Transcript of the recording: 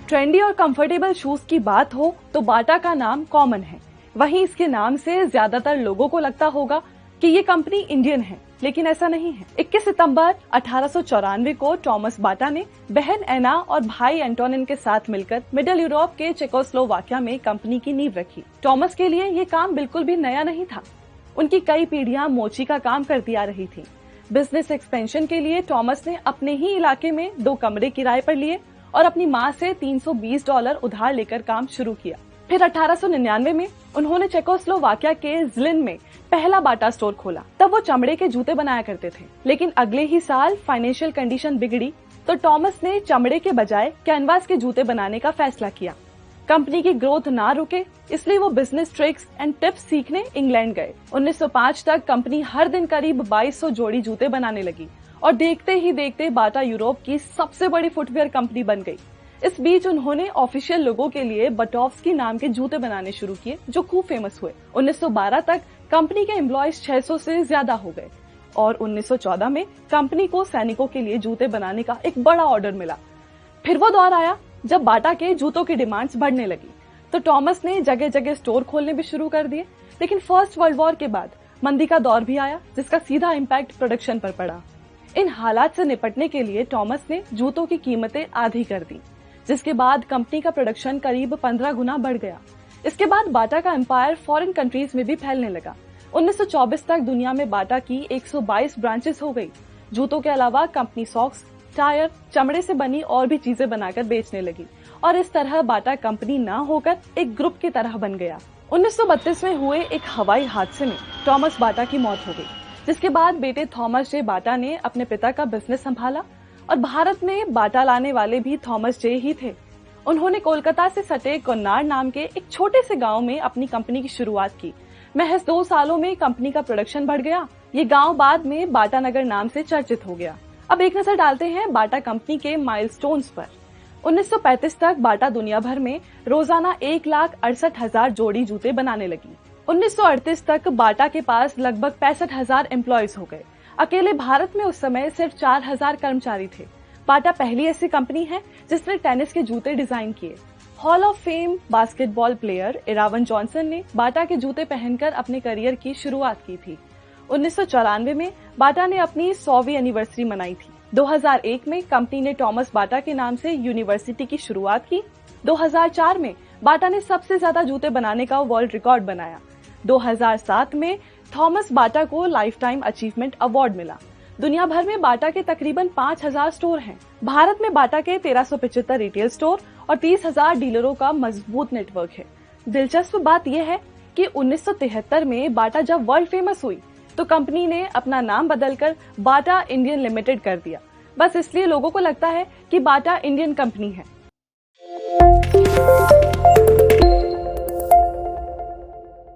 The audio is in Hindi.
ट्रेंडी और कंफर्टेबल शूज की बात हो तो बाटा का नाम कॉमन है। वहीं इसके नाम से ज्यादातर लोगों को लगता होगा कि ये कंपनी इंडियन है, लेकिन ऐसा नहीं है। 21 सितंबर 1894 को थॉमस बाटा ने बहन एना और भाई एंटोनिन के साथ मिलकर मिडिल यूरोप के चेकोस्लोवाकिया में कंपनी की नींव रखी। थॉमस के लिए ये काम बिल्कुल भी नया नहीं था। उनकी कई पीढ़ियां मोची का काम करती आ रही थी। बिजनेस एक्सपेंशन के लिए थॉमस ने अपने ही इलाके में 2 कमरे किराए पर लिए और अपनी माँ से $320 उधार लेकर काम शुरू किया। फिर 1899 में उन्होंने चेकोस्लोवाकिया के ज़िलिन में पहला बाटा स्टोर खोला। तब वो चमड़े के जूते बनाया करते थे, लेकिन अगले ही साल फाइनेंशियल कंडीशन बिगड़ी तो थॉमस ने चमड़े के बजाय कैनवास के जूते बनाने का फैसला किया। कंपनी की ग्रोथ ना रुके, इसलिए वो बिजनेस ट्रिक्स एंड टिप्स सीखने इंग्लैंड गए। 1905 तक कंपनी हर दिन करीब 2200 जोड़ी जूते बनाने लगी और देखते ही देखते बाटा यूरोप की सबसे बड़ी फुटवेयर कंपनी बन गई। इस बीच उन्होंने ऑफिशियल लोगों के लिए बटोव्स्की नाम के जूते बनाने शुरू किए, जो खूब फेमस हुए। 1912 तक कंपनी के एम्प्लॉयज 600 से ज्यादा हो गए और 1914 में कंपनी को सैनिकों के लिए जूते बनाने का एक बड़ा ऑर्डर मिला। फिर वो दौर आया जब बाटा के जूतों की डिमांड्स बढ़ने लगी, तो थॉमस ने जगह जगह स्टोर खोलने भी शुरू कर दिए। लेकिन फर्स्ट वर्ल्ड वॉर के बाद मंदी का दौर भी आया, जिसका सीधा इम्पैक्ट प्रोडक्शन पर पड़ा। इन हालात से निपटने के लिए थॉमस ने जूतों की कीमतें आधी कर दी, जिसके बाद कंपनी का प्रोडक्शन करीब 15 गुना बढ़ गया। इसके बाद बाटा का एम्पायर फॉरेन कंट्रीज में भी फैलने लगा। 1924 तक दुनिया में बाटा की 122 ब्रांचेस हो गई। जूतों के अलावा कंपनी सॉक्स, टायर, चमड़े से बनी और भी चीजें बनाकर बेचने लगी और इस तरह बाटा कंपनी ना होकर एक ग्रुप की तरह बन गया। 1932 में हुए एक हवाई हादसे में थॉमस बाटा की मौत हो गई, जिसके बाद बेटे थॉमस जे बाटा ने अपने पिता का बिजनेस संभाला और भारत में बाटा लाने वाले भी थॉमस जे ही थे। उन्होंने कोलकाता से सटे कोन्नाड नाम के एक छोटे से गांव में अपनी कंपनी की शुरुआत की। महज 2 सालों में कंपनी का प्रोडक्शन बढ़ गया। ये गांव बाद में बाटा नगर नाम से चर्चित हो गया। अब एक नजर डालते हैं बाटा कंपनी के माइलस्टोन्स पर। 1935 तक बाटा दुनिया भर में रोजाना 1,68,000 जोड़ी जूते बनाने लगी। 1938 तक बाटा के पास लगभग 65,000 एम्प्लॉयज हो गए। अकेले भारत में उस समय सिर्फ 4,000 कर्मचारी थे। बाटा पहली ऐसी कंपनी है जिसने टेनिस के जूते डिजाइन किए। Hall of fame basketball player Iravan Johnson ने बाटा के जूते पहनकर अपने करियर की शुरुआत की थी। 1994 में बाटा ने अपनी 100वीं एनिवर्सरी मनाई थी। 2001 में कंपनी ने थॉमस बाटा के नाम से यूनिवर्सिटी की शुरुआत की। 2004 में बाटा ने सबसे ज्यादा जूते बनाने का वर्ल्ड रिकॉर्ड बनाया। 2007 में थॉमस बाटा को लाइफ टाइम अचीवमेंट अवार्ड मिला। दुनिया भर में बाटा के तकरीबन 5,000 स्टोर हैं। भारत में बाटा के 1375 रिटेल स्टोर और 30,000 डीलरों का मजबूत नेटवर्क है। दिलचस्प बात यह है कि 1973 में बाटा जब वर्ल्ड फेमस हुई तो कंपनी ने अपना नाम बदलकर बाटा इंडियन लिमिटेड कर दिया, बस इसलिए लोगों को लगता है कि बाटा इंडियन कंपनी है।